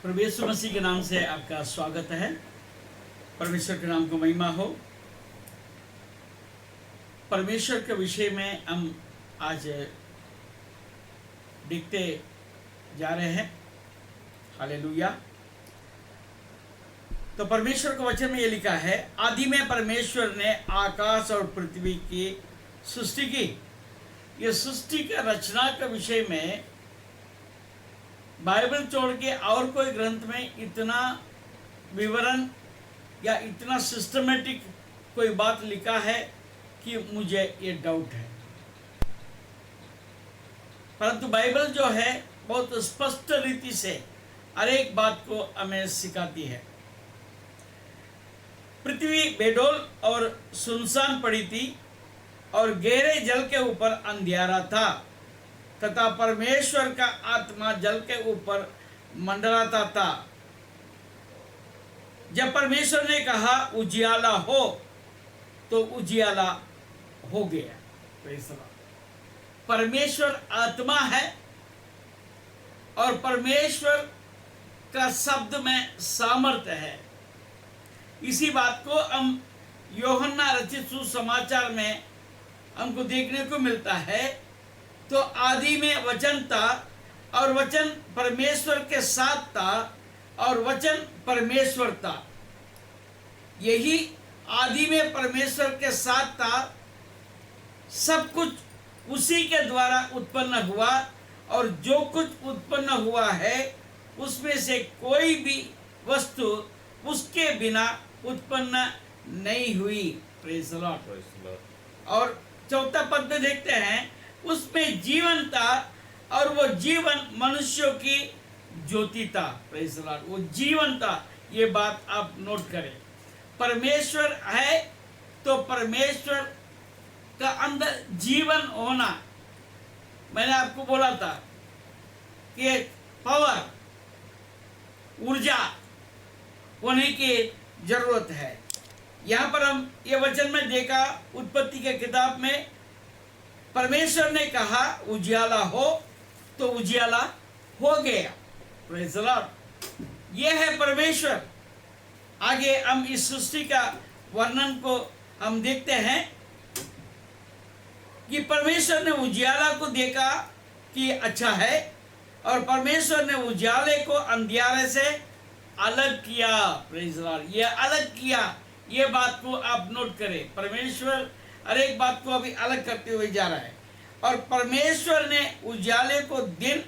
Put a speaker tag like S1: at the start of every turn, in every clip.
S1: प्रभु यीशु मसीह के नाम से आपका स्वागत है। परमेश्वर के नाम को महिमा हो। परमेश्वर के विषय में हम आज देखते जा रहे हैं। हालेलुया। तो परमेश्वर के वचन में ये लिखा है, आदि में परमेश्वर ने आकाश और पृथ्वी की सृष्टि की। ये सृष्टि का रचना के विषय में बाइबल छोड़ के और कोई ग्रंथ में इतना विवरण या इतना सिस्टमेटिक कोई बात लिखा है कि मुझे ये डाउट है। परंतु बाइबल जो है बहुत स्पष्ट रीति से हर एक बात को हमें सिखाती है। पृथ्वी बेडोल और सुनसान पड़ी थी और गहरे जल के ऊपर अंधियारा था तथा परमेश्वर का आत्मा जल के ऊपर मंडराता था। जब परमेश्वर ने कहा उजियाला हो तो उजियाला हो गया। परमेश्वर आत्मा है और परमेश्वर का शब्द में सामर्थ्य है। इसी बात को हम यूहन्ना रचित सुसमाचार में हमको देखने को मिलता है। तो आदि में वचन था और वचन परमेश्वर के साथ था और वचन परमेश्वर था। यही आदि में परमेश्वर के साथ था। सब कुछ उसी के द्वारा उत्पन्न हुआ और जो कुछ उत्पन्न हुआ है उसमें से कोई भी वस्तु उसके बिना उत्पन्न नहीं हुई। Praise the Lord. और चौथा पद में देखते हैं, उसमें जीवन था और वो जीवन मनुष्यों की ज्योति था। Praise the Lord. वो जीवन था, ये बात आप नोट करें। परमेश्वर है तो परमेश्वर का अंदर जीवन होना। मैंने आपको बोला था कि पावर, ऊर्जा होने की जरूरत है। यहाँ पर हम ये वचन में देखा, उत्पत्ति के किताब में परमेश्वर ने कहा उजियाला हो तो उजियाला हो गया। Praise the Lord. ये है परमेश्वर। आगे हम इस सृष्टि का वर्णन को हम देखते हैं कि परमेश्वर ने उजियाला को देखा कि अच्छा है और परमेश्वर ने उजियाले को अंधियारे से अलग किया। Praise the Lord. ये अलग किया, ये बात को आप नोट करें। परमेश्वर हर एक बात को अभी अलग करते हुए जा रहा है। और परमेश्वर ने उजाले को दिन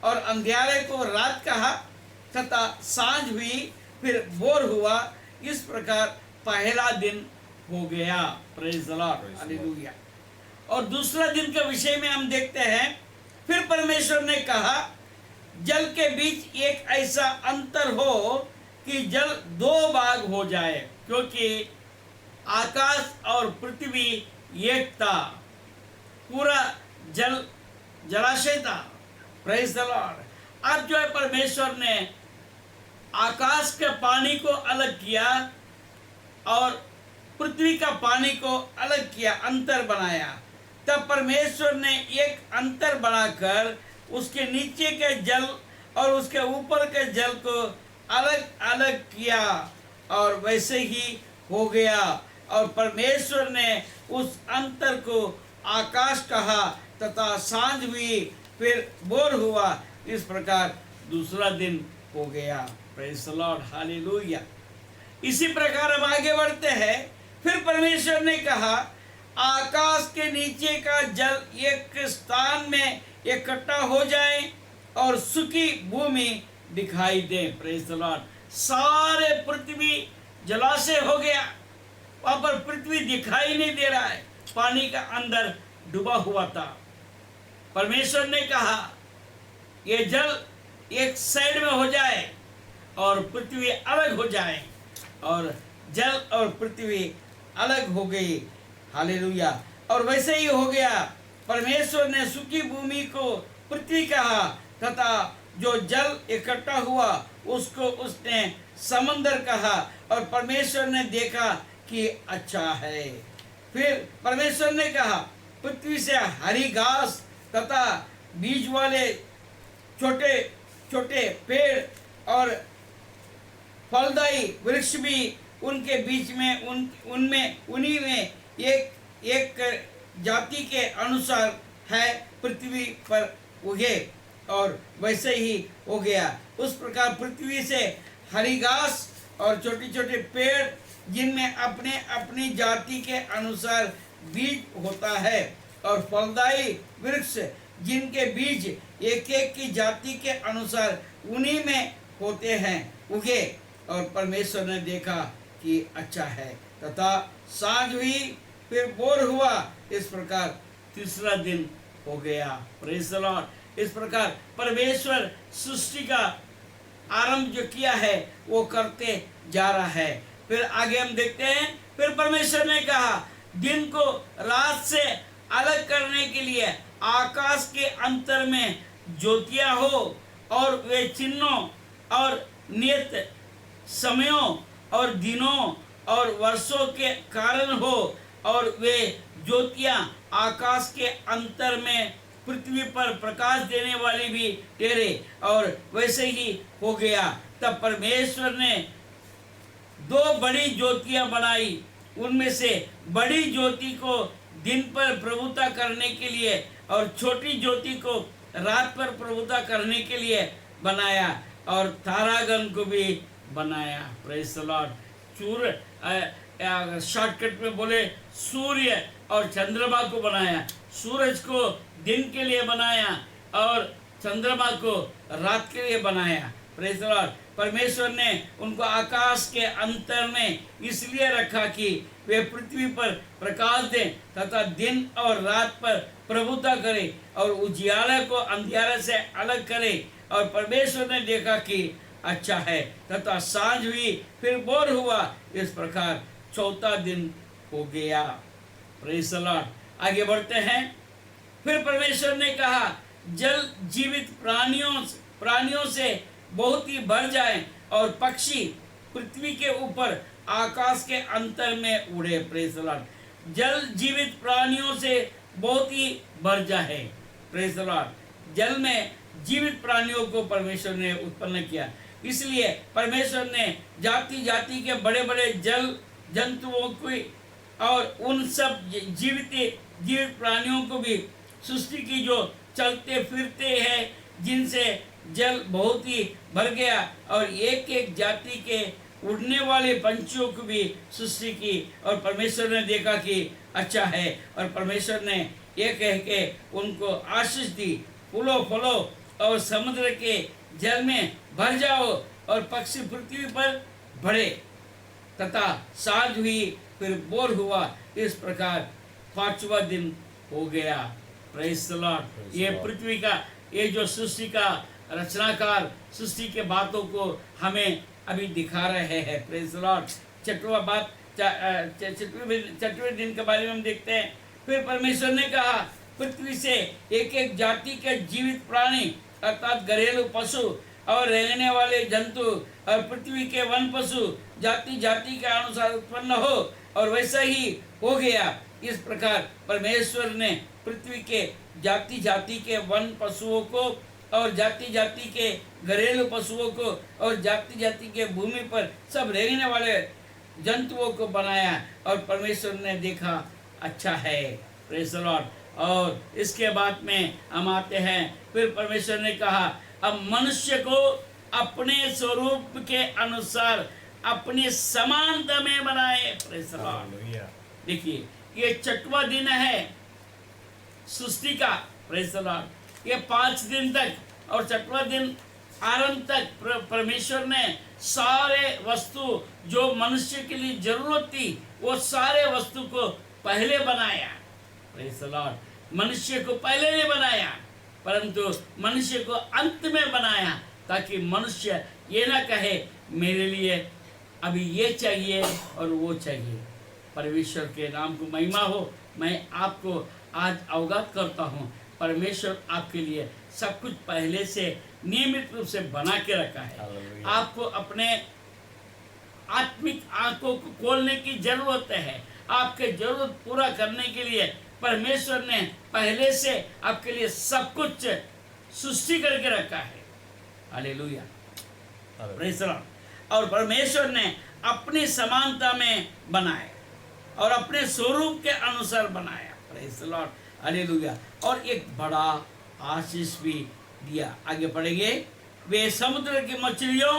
S1: और अंधियारे को रात कहा तथा सांझ हुई, फिर भोर हुआ। इस प्रकार पहला दिन हो गया। Praise the Lord. हालेलुया। और दूसरा दिन के विषय में हम देखते हैं, फिर परमेश्वर ने कहा जल के बीच एक ऐसा अंतर हो कि जल दो भाग हो जाए, क्योंकि आकाश और पृथ्वी एक था, पूरा जलाशय था। Praise the Lord. अब जो है परमेश्वर ने आकाश के पानी को अलग किया और पृथ्वी का पानी को अलग किया, अंतर बनाया। तब परमेश्वर ने एक अंतर बनाकर उसके नीचे के जल और उसके ऊपर के जल को अलग अलग किया और वैसे ही हो गया। और परमेश्वर ने उस अंतर को आकाश कहा तथा सांझ हुई, फिर भोर हुआ। इस प्रकार दूसरा दिन हो गया। Praise the Lord. हालेलुया। इसी प्रकार हम आगे बढ़ते हैं। फिर परमेश्वर ने कहा आकाश के नीचे का जल एक स्थान में इकट्ठा हो जाए और सूखी भूमि दिखाई दे। Praise the Lord. सारे पृथ्वी जलाशय हो गया, वहां पर पृथ्वी दिखाई नहीं दे रहा है, पानी का अंदर डूबा हुआ था। परमेश्वर ने कहा ये जल एक साइड में हो जाए और पृथ्वी अलग हो जाए, और जल और पृथ्वी अलग हो गई। हालेलुया। और वैसे ही हो गया। परमेश्वर ने सूखी भूमि को पृथ्वी कहा तथा जो जल इकट्ठा हुआ उसको उसने समंदर कहा। और परमेश्वर ने देखा कि अच्छा है। फिर परमेश्वर ने कहा पृथ्वी से हरी घास तथा बीज वाले छोटे छोटे पेड़ और फलदायी वृक्ष भी उनके बीच में उन्हीं में एक एक जाति के अनुसार है पृथ्वी पर उगे, और वैसे ही हो गया। उस प्रकार पृथ्वी से हरी घास और छोटे छोटे पेड़ जिनमें अपने अपनी जाति के अनुसार बीज होता है, और फलदायी वृक्ष जिनके बीज एक एक की जाति के अनुसार उन्हीं में होते हैं, उगे। और परमेश्वर ने देखा कि अच्छा है, तथा सांझ हुई, फिर भोर हुआ। इस प्रकार तीसरा दिन हो गया। Praise the Lord. इस प्रकार परमेश्वर सृष्टि का आरंभ जो किया है वो करते जा रहा है। फिर आगे हम देखते हैं, फिर परमेश्वर ने कहा दिन को रात से अलग करने के लिए आकाश के अंतर में ज्योतियां हो, और वे चिन्हों और नियत समयों और दिनों और वर्षों के कारण हो, और वे ज्योतियां आकाश के अंतर में पृथ्वी पर प्रकाश देने वाली भी ठहरे, और वैसे ही हो गया। तब परमेश्वर ने दो बड़ी ज्योतियां बनाई। उनमें से बड़ी ज्योति को दिन पर प्रभुता करने के लिए और छोटी ज्योति को रात पर प्रभुता करने के लिए बनाया, और तारागण को भी बनाया। Praise the Lord. शॉर्टकट में बोले सूर्य और चंद्रमा को बनाया। सूरज को दिन के लिए बनाया और चंद्रमा को रात के लिए बनाया। Praise the Lord. परमेश्वर ने उनको आकाश के अंतर में इसलिए रखा कि वे पृथ्वी पर प्रकाश दें तथा दिन और रात पर प्रभुता करें, और उजियाले को अंधियारे से अलग करें। और परमेश्वर ने देखा कि अच्छा है, तथा सांझ हुई, फिर भोर हुआ। इस प्रकार चौथा दिन हो गया। Praise the Lord. आगे बढ़ते हैं। फिर परमेश्वर ने कहा जल जीवित प्राणियों से बहुत ही भर जाए, और पक्षी पृथ्वी के ऊपर आकाश के अंतर में उड़े। Praise the Lord. जल जीवित प्राणियों से बहुत ही भर जाए। Praise the Lord. जल में जीवित प्राणियों को परमेश्वर ने उत्पन्न किया, इसलिए परमेश्वर ने जाति जाति के बड़े बड़े जल जंतुओं को और उन सब जीवित प्राणियों को भी सृष्टि की जो चलते फिरते हैं, जिनसे जल बहुत ही भर गया, और एक एक जाति के उड़ने वाले पंछियों को भी सृष्टि की। और परमेश्वर ने देखा कि अच्छा है, और परमेश्वर ने ये कह के उनको आशीष दी, फूलो फलो और समुद्र के जल में भर जाओ, और पक्षी पृथ्वी पर बढ़े। तथा सांझ हुई, फिर भोर हुआ। इस प्रकार पांचवा दिन हो गया। Praise the Lord. ये पृथ्वी का, ये जो सृष्टि का रचनाकार सृष्टि के बातों को हमें अभी दिखा रहे हैं। Praise the Lord. छठवें दिन के बारे में हम देखते हैं। फिर परमेश्वर ने कहा पृथ्वी से एक एक जाति के जीवित प्राणी अर्थात घरेलू पशु और रहने वाले जंतु और पृथ्वी के वन पशु जाति जाति के अनुसार उत्पन्न हो, और वैसा ही हो गया। इस प्रकार परमेश्वर ने पृथ्वी के जाति जाति के वन पशुओं को और जाति जाति के घरेलू पशुओं को और जाति जाति के भूमि पर सब रहने वाले जंतुओं को बनाया, और परमेश्वर ने देखा अच्छा है। Praise the Lord. और इसके बाद में हम आते हैं। फिर परमेश्वर ने कहा अब मनुष्य को अपने स्वरूप के अनुसार अपने समानता में बनाए। Praise the Lord. देखिए ये छठवां दिन है सृष्टि का। Praise the Lord. ये 5 दिन तक और छठवां दिन आरंभ तक परमेश्वर ने सारे वस्तु जो मनुष्य के लिए जरूरत थी वो सारे वस्तु को पहले बनाया। Praise the Lord. मनुष्य को पहले नहीं बनाया, परंतु मनुष्य को अंत में बनाया, ताकि मनुष्य ये ना कहे मेरे लिए अभी ये चाहिए और वो चाहिए। परमेश्वर के नाम को महिमा हो। मैं आपको आज अवगत करता हूँ, परमेश्वर आपके लिए सब कुछ पहले से नियमित रूप से बना के रखा है। आपको अपने आत्मिक आंखों को खोलने की जरूरत है। आपके जरूरत पूरा करने के लिए परमेश्वर ने पहले से आपके लिए सब कुछ सृष्टि करके रखा है। हालेलुया। Praise the Lord. और परमेश्वर ने अपनी समानता में बनाया और अपने स्वरूप के अनुसार बनाया। Praise the Lord, hallelujah. और एक बड़ा आशीष भी दिया। आगे पढ़ेंगे। वे समुद्र की मछलियों,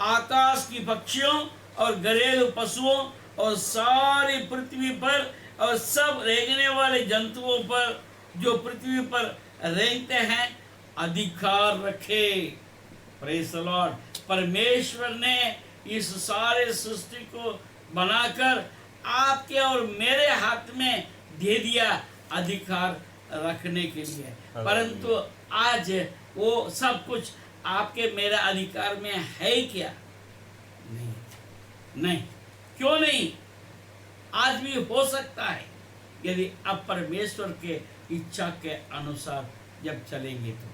S1: आकाश की पक्षियों और घरेलू पशुओं और सारी पृथ्वी पर और सब रेंगने वाले जंतुओं पर जो पृथ्वी पर रेंगते हैं अधिकार रखे। Praise the Lord. परमेश्वर ने इस सारे सृष्टि को बनाकर आपके और मेरे हाथ में दे दिया अधिकार रखने के लिए। परंतु आज वो सब कुछ आपके मेरे अधिकार में है क्या? नहीं, नहीं। क्यों नहीं? आज भी हो सकता है यदि आप परमेश्वर के इच्छा के अनुसार जब चलेंगे तो।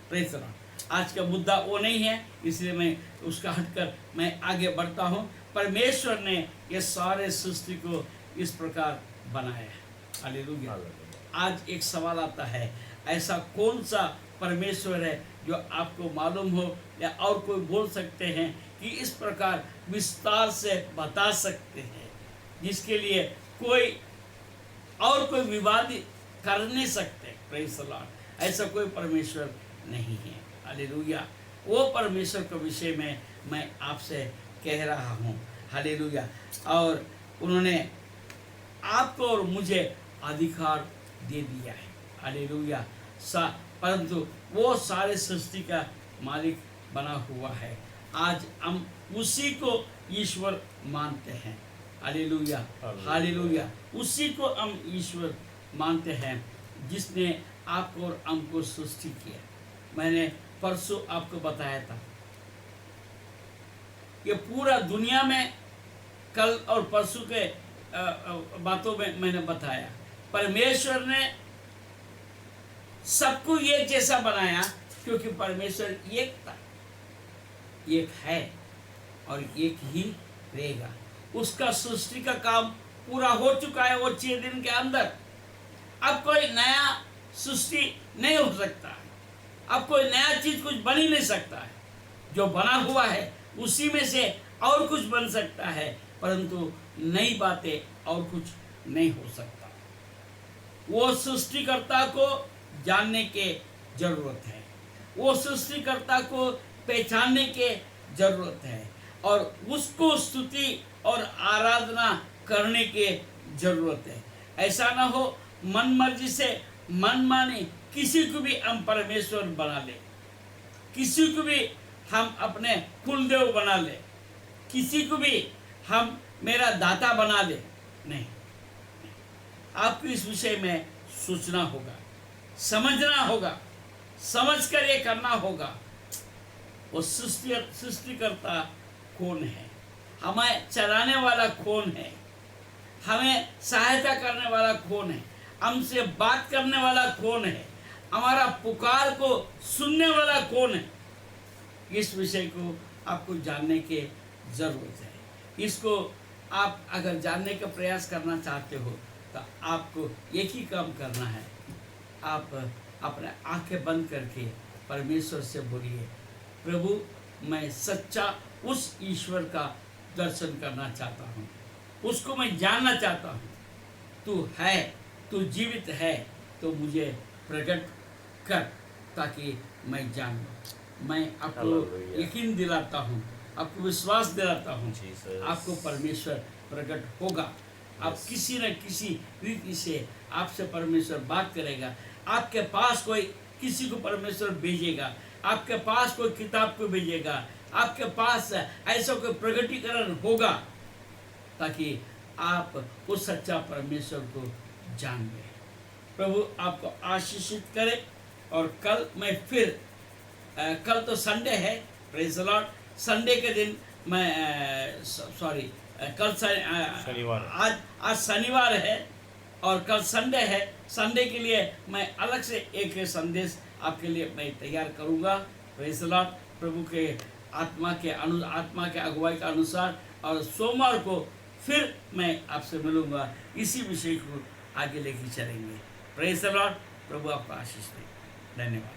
S1: Praise the Lord. आज का मुद्दा वो नहीं है, इसलिए मैं उसका हटकर मैं आगे बढ़ता हूँ। परमेश्वर ने ये सारे सृष्टि को इस प्रकार बनाया है। हालेलुया। आज एक सवाल आता है, ऐसा कौन सा परमेश्वर है जो आपको मालूम हो या और कोई बोल सकते हैं कि इस प्रकार विस्तार से बता सकते हैं, जिसके लिए कोई विवाद कर नहीं सकते। Praise the Lord. ऐसा कोई परमेश्वर नहीं है। हालेलुया। वो परमेश्वर के विषय में मैं आपसे कह रहा हूँ। हालेलुया। और उन्होंने आपको और मुझे अधिकार दे दिया है। हालेलुया। परंतु वो सारे सृष्टि का मालिक बना हुआ है। आज हम उसी को ईश्वर मानते हैं। Hallelujah, hallelujah. उसी को हम ईश्वर मानते हैं जिसने आपको और हमको सृष्टि किया। मैंने परसों आपको बताया था कि पूरा दुनिया में कल और परसों के बातों में मैंने बताया, परमेश्वर ने सबको एक जैसा बनाया क्योंकि परमेश्वर एक था, एक है और एक ही रहेगा। उसका सृष्टि का काम पूरा हो चुका है वो 6 दिन के अंदर। अब कोई नया सृष्टि नहीं हो सकता है, अब कोई नया चीज कुछ बन ही नहीं सकता है। जो बना हुआ है उसी में से और कुछ बन सकता है, परंतु नई बातें और कुछ नहीं हो सकता। वो सृष्टिकर्ता को जानने के जरूरत है, वो सृष्टिकर्ता को पहचानने के जरूरत है और उसको स्तुति और आराधना करने के जरूरत है। ऐसा ना हो मन मर्जी से मनमानी किसी को भी हम परमेश्वर बना ले, किसी को भी हम अपने कुलदेव बना ले, किसी को भी हम मेरा दाता बना ले। नहीं, आपको इस विषय में सोचना होगा, समझना होगा, समझकर ये करना होगा। वो सृष्टिकर्ता कौन है, हमें चलाने वाला कौन है, हमें सहायता करने वाला कौन है, हमसे बात करने वाला कौन है, हमारा पुकार को सुनने वाला कौन है। इस विषय को आपको जानने की जरूरत है। इसको आप अगर जानने का प्रयास करना चाहते हो तो आपको एक ही काम करना है, आप अपने आंखें बंद करके परमेश्वर से बोलिए, प्रभु मैं सच्चा उस ईश्वर का दर्शन करना चाहता हूँ, उसको मैं जानना चाहता हूँ। तू है, तू जीवित है, तो मुझे प्रकट कर ताकि मैं जान लूँ। मैं आपको यकीन दिलाता हूँ, आपको विश्वास दिलाता हूँ, आपको परमेश्वर प्रकट होगा। आप किसी न किसी रीति से आपसे परमेश्वर बात करेगा। आपके पास कोई किसी को परमेश्वर भेजेगा, आपके पास कोई किताब को भेजेगा, आपके पास ऐसा कोई प्रकटीकरण होगा ताकि आप उस सच्चा परमेश्वर को जान गए। प्रभु आपको आशीषित करे। और कल मैं फिर कल तो संडे है, प्रेज़ द लॉर्ड। संडे के दिन मैं कल शनिवार, आज शनिवार है और कल संडे है। संडे के लिए मैं अलग से एक संदेश आपके लिए मैं तैयार करूँगा, प्रेज़ द लॉर्ड, प्रभु के आत्मा के अगुवाई के अनुसार। और सोमवार को फिर मैं आपसे मिलूँगा, इसी विषय को आगे लेके चलेंगे। Praise the Lord. प्रभु आपको आशीष दे। धन्यवाद।